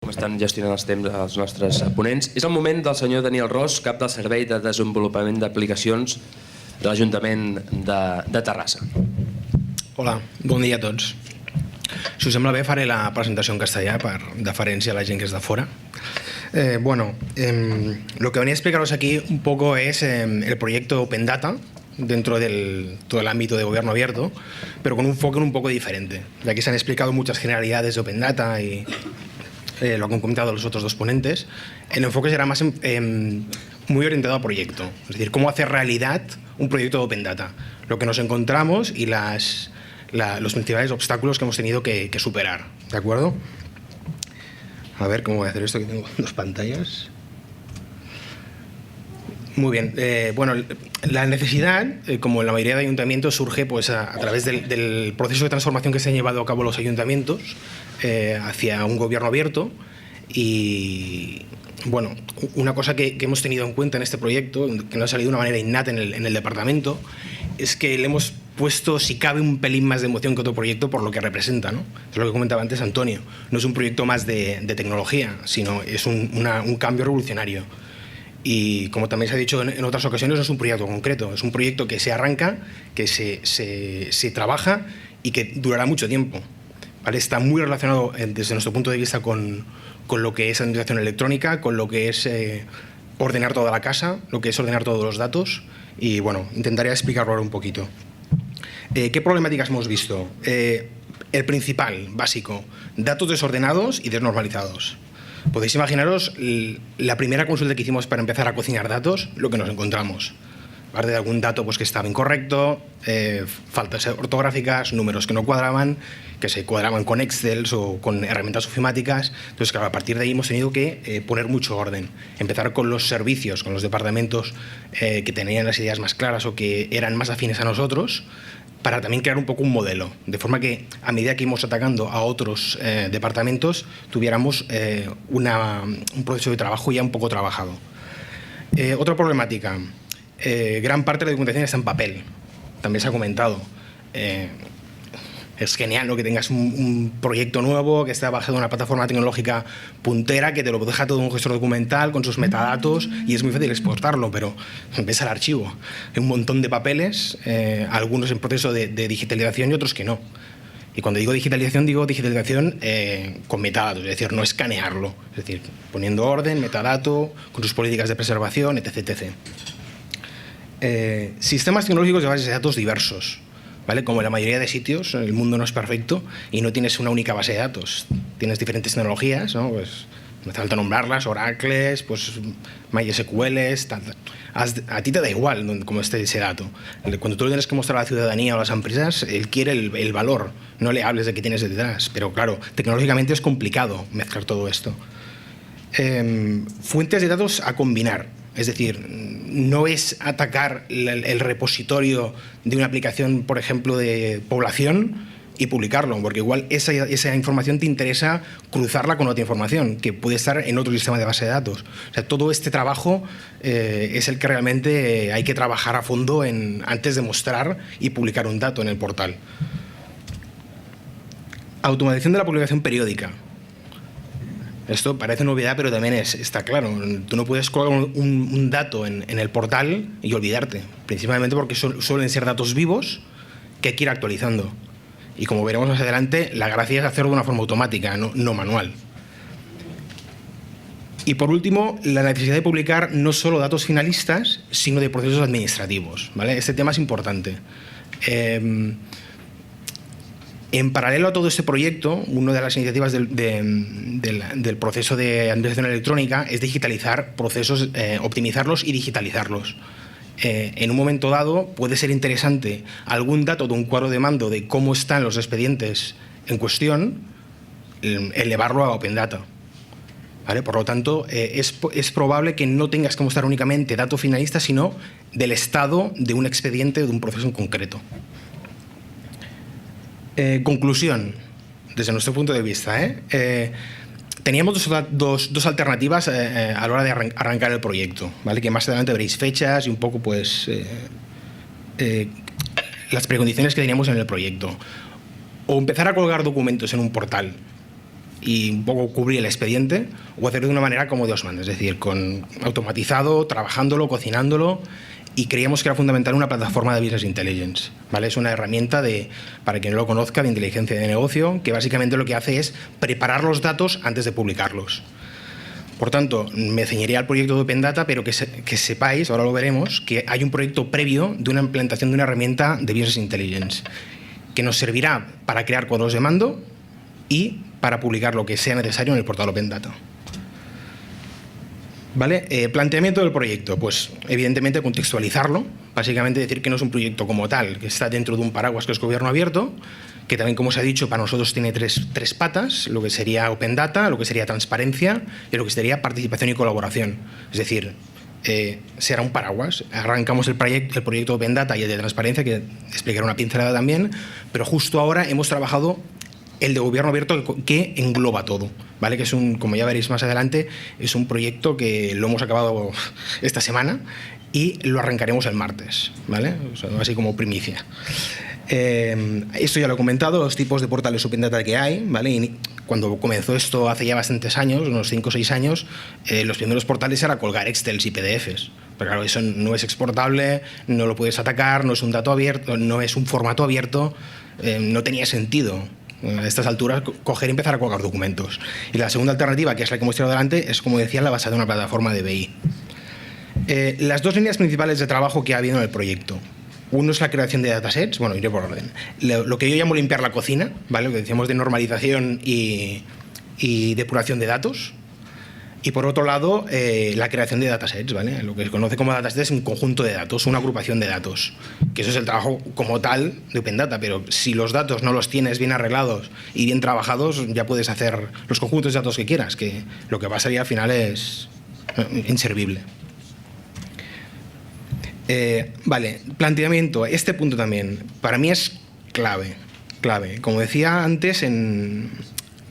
com estan gestionant els temps els nostres ponents. És el moment del senyor Daniel Ros, cap del Servei de Desenvolupament d'Aplicacions de l'Ajuntament de Terrassa. Hola, bon dia a tots. Si us sembla bé, faré la presentació en castellà per deferència a la gent que és de fora. Lo que venía a explicaros aquí un poco es el proyecto Open Data dentro de todo el ámbito de gobierno abierto, pero con un enfoque un poco diferente. Ya que se han explicado muchas generalidades de Open Data y lo que han comentado los otros dos ponentes, el enfoque será más muy orientado a proyecto, es decir, cómo hacer realidad un proyecto de Open Data, lo que nos encontramos y los principales obstáculos que hemos tenido que superar, ¿de acuerdo? A ver cómo voy a hacer esto, que tengo dos pantallas. Muy bien. La necesidad, como en la mayoría de ayuntamientos, surge pues, a través del proceso de transformación que se han llevado a cabo los ayuntamientos hacia un gobierno abierto. Y bueno, una cosa que hemos tenido en cuenta en este proyecto, que no ha salido de una manera innata en el departamento, es que le hemos puesto, si cabe, un pelín más de emoción que otro proyecto por lo que representa, ¿no? Es lo que comentaba antes Antonio. No es un proyecto más de tecnología, sino es un cambio revolucionario. Y como también se ha dicho en otras ocasiones, no es un proyecto concreto, es un proyecto que se arranca, que se trabaja y que durará mucho tiempo, ¿vale? Está muy relacionado desde nuestro punto de vista con lo que es administración electrónica, con lo que es ordenar toda la casa, lo que es ordenar todos los datos y bueno, intentaré explicarlo ahora un poquito. ¿Qué problemáticas hemos visto? El principal, básico, datos desordenados y desnormalizados. Podéis imaginaros la primera consulta que hicimos para empezar a cocinar datos, lo que nos encontramos. Aparte de algún dato pues, que estaba incorrecto, faltas ortográficas, números que no cuadraban, que se cuadraban con Excel o con herramientas ofimáticas. Entonces, claro, a partir de ahí hemos tenido que poner mucho orden. Empezar con los servicios, con los departamentos que tenían las ideas más claras o que eran más afines a nosotros, para también crear un poco un modelo, de forma que a medida que íbamos atacando a otros departamentos, tuviéramos un proceso de trabajo ya un poco trabajado. Otra problemática, gran parte de la documentación está en papel, también se ha comentado. Es genial, ¿no?, que tengas un proyecto nuevo que está basado en una plataforma tecnológica puntera que te lo deja todo un gestor documental con sus metadatos y es muy fácil exportarlo, pero ves al archivo. Hay un montón de papeles, algunos en proceso de digitalización y otros que no. Y cuando digo digitalización con metadatos, es decir, no escanearlo, es decir, poniendo orden, metadato, con sus políticas de preservación, etc. Sistemas tecnológicos de bases de datos diversos. ¿Vale? Como en la mayoría de sitios, el mundo no es perfecto y no tienes una única base de datos. Tienes diferentes tecnologías, ¿no? Pues, no hace falta nombrarlas, Oracles, pues, MySQL, a ti te da igual cómo esté ese dato. Cuando tú lo tienes que mostrar a la ciudadanía o a las empresas, él quiere el valor, no le hables de qué tienes detrás. Pero claro, tecnológicamente es complicado mezclar todo esto. Fuentes de datos a combinar. Es decir, no es atacar el repositorio de una aplicación, por ejemplo, de población y publicarlo, porque igual esa información te interesa cruzarla con otra información que puede estar en otro sistema de base de datos. O sea, todo este trabajo es el que realmente hay que trabajar a fondo antes de mostrar y publicar un dato en el portal. Automatización de la publicación periódica. Esto parece novedad, pero también está claro. Tú no puedes colgar un dato en el portal y olvidarte, principalmente porque suelen ser datos vivos que hay que ir actualizando. Y como veremos más adelante, la gracia es hacerlo de una forma automática, no manual. Y por último, la necesidad de publicar no solo datos finalistas, sino de procesos administrativos, ¿vale? Este tema es importante. En paralelo a todo este proyecto, una de las iniciativas del proceso de administración electrónica es digitalizar procesos, optimizarlos y digitalizarlos. En un momento dado puede ser interesante algún dato de un cuadro de mando de cómo están los expedientes en cuestión, elevarlo a Open Data. ¿Vale? Por lo tanto, es probable que no tengas que mostrar únicamente datos finalistas, sino del estado de un expediente o de un proceso en concreto. Conclusión, desde nuestro punto de vista. Teníamos dos alternativas a la hora de arrancar el proyecto, ¿vale? Que más adelante veréis fechas y un poco pues, las precondiciones que teníamos en el proyecto. O empezar a colgar documentos en un portal y un poco cubrir el expediente, o hacerlo de una manera como Dios manda, es decir, con automatizado, trabajándolo, cocinándolo, y creíamos que era fundamental una plataforma de Business Intelligence, ¿vale? Es una herramienta para quien no lo conozca, de inteligencia de negocio, que básicamente lo que hace es preparar los datos antes de publicarlos. Por tanto, me ceñiría al proyecto de Open Data, pero que sepáis, ahora lo veremos, que hay un proyecto previo de una implantación de una herramienta de Business Intelligence que nos servirá para crear cuadros de mando y para publicar lo que sea necesario en el portal Open Data. ¿Vale? Planteamiento del proyecto, pues evidentemente contextualizarlo, básicamente decir que no es un proyecto como tal, que está dentro de un paraguas que es gobierno abierto, que también, como se ha dicho, para nosotros tiene tres patas, lo que sería Open Data, lo que sería transparencia y lo que sería participación y colaboración. Es decir, será un paraguas. Arrancamos el proyecto Open Data y el de transparencia, que explicaré una pincelada también, pero justo ahora hemos trabajado el de gobierno abierto, que engloba todo, ¿vale? Que es como ya veréis más adelante, es un proyecto que lo hemos acabado esta semana y lo arrancaremos el martes, ¿vale? O sea, así como primicia. Esto ya lo he comentado, los tipos de portales Open Data que hay, ¿vale? Y cuando comenzó esto hace ya bastantes años, unos 5 o 6 años, los primeros portales era colgar Excels y PDFs. Pero claro, eso no es exportable, no lo puedes atacar, no es un dato abierto, no es un formato abierto, no tenía sentido a estas alturas coger y empezar a colgar documentos. Y la segunda alternativa, que es la que hemos tirado adelante, es, como decía, la basada en una plataforma de BI. Las dos líneas principales de trabajo que ha habido en el proyecto. Uno es la creación de datasets, bueno, iré por orden. Lo que yo llamo limpiar la cocina, ¿vale? Lo que decíamos de normalización y depuración de datos. Y por otro lado, la creación de datasets, ¿vale? Lo que se conoce como datasets es un conjunto de datos, una agrupación de datos. Que eso es el trabajo como tal de Open Data, pero si los datos no los tienes bien arreglados y bien trabajados, ya puedes hacer los conjuntos de datos que quieras, que lo que pasaría al final es inservible. Vale, planteamiento. Este punto también, para mí es clave. Como decía antes,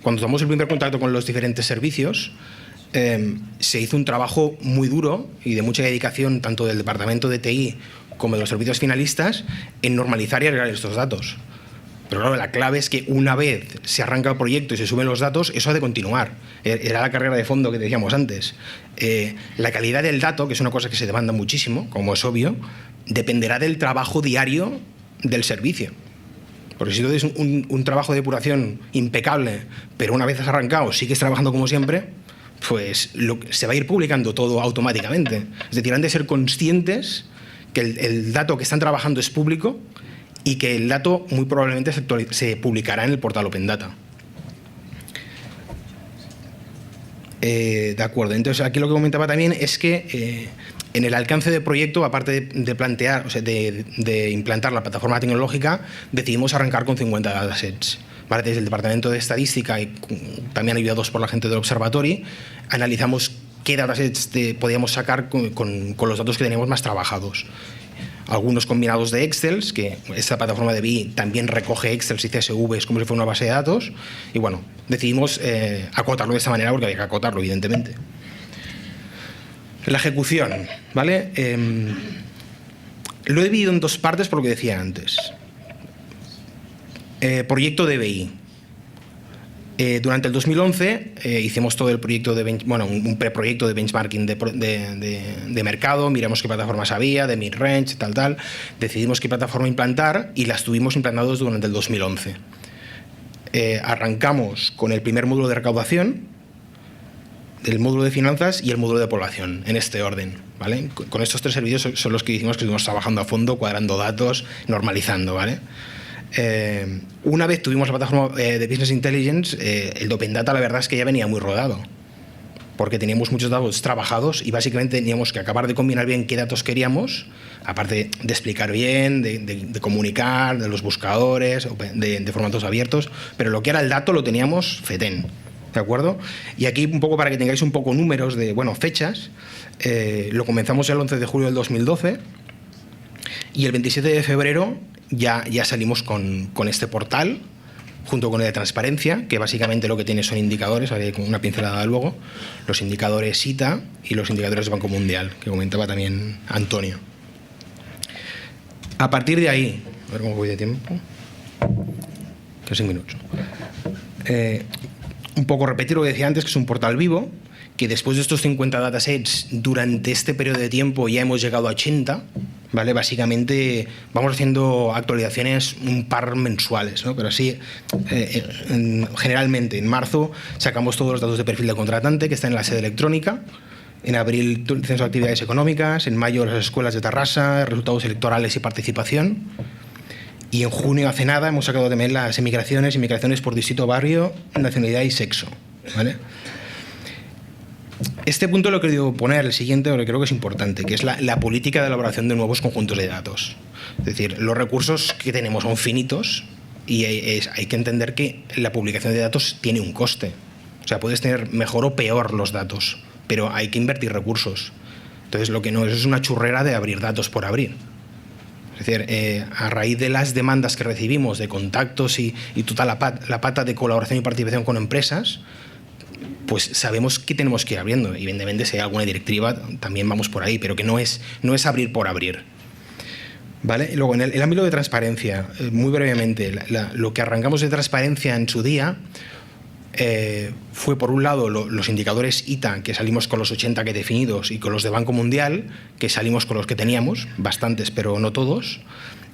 cuando tomamos el primer contacto con los diferentes servicios, se hizo un trabajo muy duro y de mucha dedicación, tanto del departamento de TI como de los servicios finalistas, en normalizar y arreglar estos datos. Pero claro, la clave es que una vez se arranca el proyecto y se suben los datos, eso ha de continuar. Era la carrera de fondo que decíamos antes. La calidad del dato, que es una cosa que se demanda muchísimo, como es obvio, dependerá del trabajo diario del servicio. Porque si tú tienes un trabajo de depuración impecable, pero una vez has arrancado sigues trabajando como siempre, pues se va a ir publicando todo automáticamente. Es decir, han de ser conscientes que el dato que están trabajando es público y que el dato muy probablemente se publicará en el portal Open Data. De acuerdo. Entonces, aquí lo que comentaba también es que en el alcance del proyecto, aparte de plantear, o sea, de implantar la plataforma tecnológica, decidimos arrancar con 50 datasets. ¿Vale? Desde el Departamento de Estadística y también ayudados por la gente del Observatory, analizamos qué datasets podíamos sacar con los datos que teníamos más trabajados. Algunos combinados de Excel, que esta plataforma de BI también recoge Excel y CSVs como si fuera una base de datos, y bueno, decidimos acotarlo de esta manera porque había que acotarlo, evidentemente. La ejecución, ¿vale? Lo he dividido en dos partes por lo que decía antes. Proyecto de BI. Durante el 2011 hicimos todo el proyecto un preproyecto de benchmarking de mercado, miramos qué plataformas había, de mid-range, tal. Decidimos qué plataforma implantar y las tuvimos implantadas durante el 2011. Arrancamos con el primer módulo de recaudación, el módulo de finanzas y el módulo de población, en este orden, ¿vale? Con estos tres servicios son los que hicimos que estuvimos trabajando a fondo, cuadrando datos, normalizando, ¿vale? Una vez tuvimos la plataforma de Business Intelligence, el de Open Data la verdad es que ya venía muy rodado, porque teníamos muchos datos trabajados y básicamente teníamos que acabar de combinar bien qué datos queríamos, aparte de explicar bien, de comunicar, de los buscadores, de formatos abiertos, pero lo que era el dato lo teníamos fetén, ¿de acuerdo? Y aquí un poco para que tengáis un poco números de, fechas, lo comenzamos el 11 de julio del 2012 y el 27 de febrero ya salimos con este portal, junto con el de transparencia, que básicamente lo que tiene son indicadores, haré con una pincelada luego, los indicadores SITA y los indicadores de Banco Mundial, que comentaba también Antonio. A partir de ahí, a ver cómo voy de tiempo, que 5 minutos. un poco repetir lo que decía antes, que es un portal vivo, que después de estos 50 datasets, durante este periodo de tiempo ya hemos llegado a 80, ¿vale? Básicamente vamos haciendo actualizaciones un par mensuales, ¿no? Pero así, generalmente en marzo sacamos todos los datos de perfil de contratante que está en la sede electrónica, en abril el censo de actividades económicas, en mayo las escuelas de Tarrasa, resultados electorales y participación, y en junio hace nada hemos sacado también las emigraciones por distrito, barrio, nacionalidad y sexo, ¿vale? Este punto lo he querido poner, el siguiente, porque creo que es importante, que es la política de elaboración de nuevos conjuntos de datos. Es decir, los recursos que tenemos son finitos y hay que entender que la publicación de datos tiene un coste. O sea, puedes tener mejor o peor los datos, pero hay que invertir recursos. Entonces, lo que no es una churrera de abrir datos por abrir. Es decir, a raíz de las demandas que recibimos de contactos y toda la pata de colaboración y participación con empresas, pues sabemos que tenemos que ir abriendo. Evidentemente, si hay alguna directiva, también vamos por ahí, pero que no es abrir por abrir. ¿Vale? Y luego, en el ámbito de transparencia, muy brevemente, lo que arrancamos de transparencia en su día fue, por un lado, los indicadores ITA, que salimos con los 80 que definidos, y con los de Banco Mundial, que salimos con los que teníamos, bastantes, pero no todos.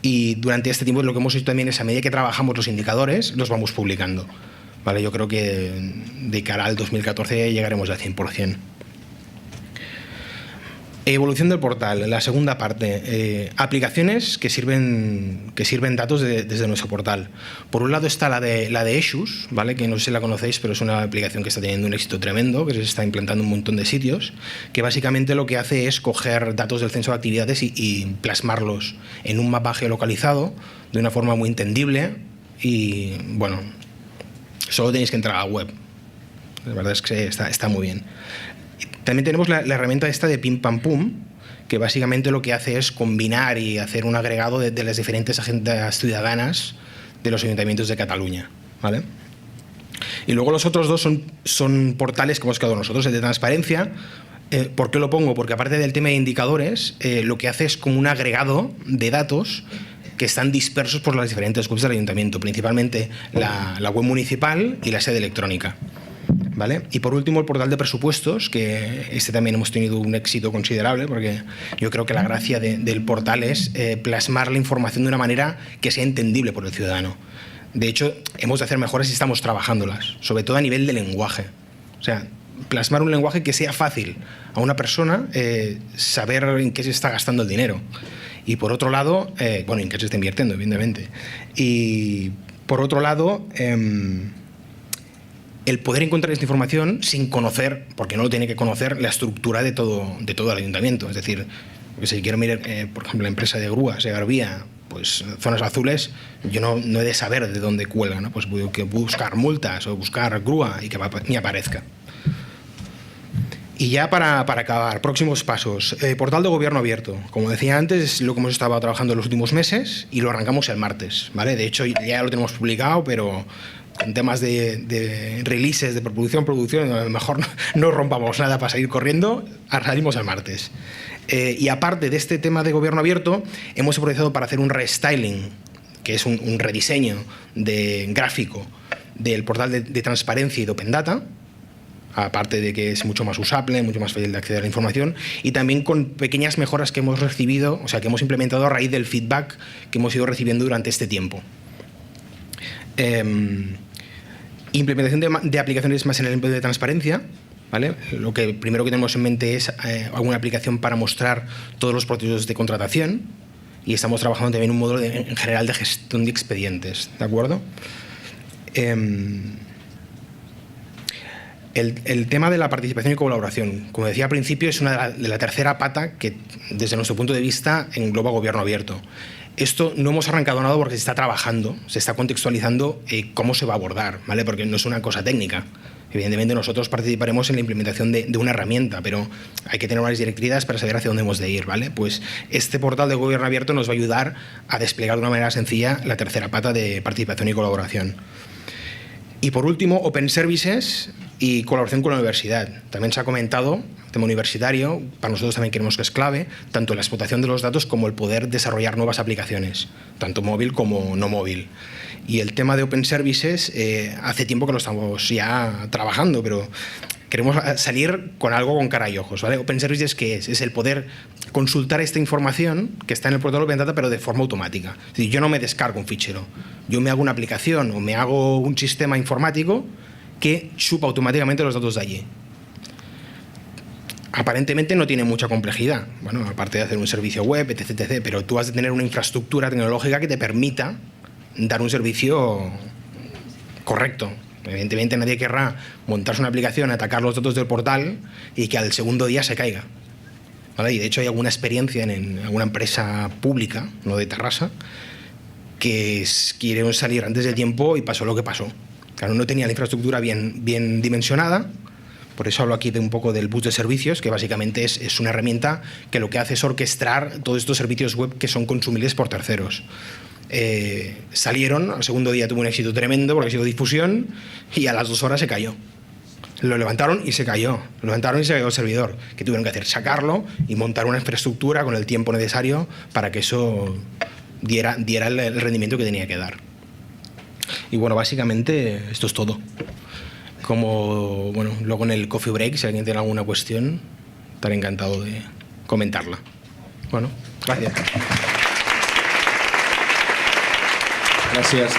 Y durante este tiempo lo que hemos hecho también es, a medida que trabajamos los indicadores, los vamos publicando. Vale, yo creo que de cara al 2014 llegaremos al 100%. Evolución del portal, la segunda parte. Aplicaciones que sirven datos desde nuestro portal. Por un lado está la de Issues, ¿vale? Que no sé si la conocéis, pero es una aplicación que está teniendo un éxito tremendo, que se está implantando en un montón de sitios, que básicamente lo que hace es coger datos del censo de actividades y plasmarlos en un mapa geolocalizado de una forma muy entendible y, bueno, solo tenéis que entrar a la web. La verdad es que está muy bien. También tenemos la herramienta esta de Pim Pam Pum, que básicamente lo que hace es combinar y hacer un agregado de las diferentes agendas ciudadanas de los ayuntamientos de Cataluña, ¿vale? Y luego los otros dos son portales que hemos creado nosotros, el de transparencia. ¿Por qué lo pongo? Porque aparte del tema de indicadores, lo que hace es como un agregado de datos que están dispersos por las diferentes webs del ayuntamiento, principalmente la web municipal y la sede electrónica. ¿Vale? Y por último, el portal de presupuestos, que también hemos tenido un éxito considerable, porque yo creo que la gracia del portal es plasmar la información de una manera que sea entendible por el ciudadano. De hecho, hemos de hacer mejoras y estamos trabajándolas, sobre todo a nivel de lenguaje. O sea, plasmar un lenguaje que sea fácil a una persona saber en qué se está gastando el dinero. Y por otro lado, bueno, en qué se está invirtiendo, evidentemente. Y por otro lado, el poder encontrar esta información sin conocer, porque no lo tiene que conocer, la estructura de todo el ayuntamiento. Es decir, si quiero mirar, por ejemplo, la empresa de grúas, Segarvía, pues zonas azules, yo no he de saber de dónde cuelga, ¿no? Pues voy a buscar multas o buscar grúa y que me aparezca. Y ya para acabar, próximos pasos. Portal de gobierno abierto. Como decía antes, es lo que hemos estado trabajando en los últimos meses y lo arrancamos el martes, ¿vale? De hecho, ya lo tenemos publicado, pero con temas de releases, de producción, a lo mejor no rompamos nada para salir corriendo, salimos el martes. Y aparte de este tema de gobierno abierto, hemos aprovechado para hacer un restyling, que es un rediseño gráfico del portal de transparencia y de Open Data, aparte de que es mucho más usable, mucho más fácil de acceder a la información, y también con pequeñas mejoras que hemos recibido, o sea, que hemos implementado a raíz del feedback que hemos ido recibiendo durante este tiempo. Implementación de aplicaciones más en el ámbito de transparencia, ¿vale? Lo que primero que tenemos en mente es alguna aplicación para mostrar todos los procesos de contratación, y estamos trabajando también un módulo en general de gestión de expedientes, ¿de acuerdo? El tema de la participación y colaboración, como decía al principio, es una de la tercera pata que, desde nuestro punto de vista, engloba gobierno abierto. Esto no hemos arrancado nada porque se está trabajando, se está contextualizando cómo se va a abordar, ¿vale? Porque no es una cosa técnica. Evidentemente nosotros participaremos en la implementación de una herramienta, pero hay que tener unas directrices para saber hacia dónde hemos de ir, ¿vale? Pues este portal de gobierno abierto nos va a ayudar a desplegar de una manera sencilla la tercera pata de participación y colaboración. Y por último, Open Services y colaboración con la universidad. También se ha comentado, el tema universitario, para nosotros también creemos que es clave, tanto la explotación de los datos como el poder desarrollar nuevas aplicaciones, tanto móvil como no móvil. Y el tema de Open Services, hace tiempo que lo estamos ya trabajando, pero queremos salir con algo con cara y ojos, ¿vale? Open Services, ¿qué es? Es el poder consultar esta información que está en el protocolo Open Data, pero de forma automática. Es decir, yo no me descargo un fichero, yo me hago una aplicación o me hago un sistema informático que chupa automáticamente los datos de allí. Aparentemente no tiene mucha complejidad, bueno, aparte de hacer un servicio web, etc, etc, pero tú has de tener una infraestructura tecnológica que te permita dar un servicio correcto. Evidentemente nadie querrá montarse una aplicación, atacar los datos del portal y que al segundo día se caiga, ¿vale? Y de hecho hay alguna experiencia en alguna empresa pública, no de Terrassa, que quieren salir antes del tiempo y pasó lo que pasó. Claro, no tenía la infraestructura bien dimensionada. Por eso hablo aquí de un poco del bus de servicios, que básicamente es una herramienta que lo que hace es orquestar todos estos servicios web que son consumibles por terceros. Salieron, al segundo día tuvo un éxito tremendo porque ha sido difusión y a las 2 horas se cayó. Lo levantaron y se cayó. Lo levantaron y se cayó el servidor. ¿Qué tuvieron que hacer? Sacarlo y montar una infraestructura con el tiempo necesario para que eso diera el rendimiento que tenía que dar. Y bueno, básicamente esto es todo. Como, bueno, luego en el coffee break, si alguien tiene alguna cuestión, estaré encantado de comentarla. Bueno, gracias. Gràcies.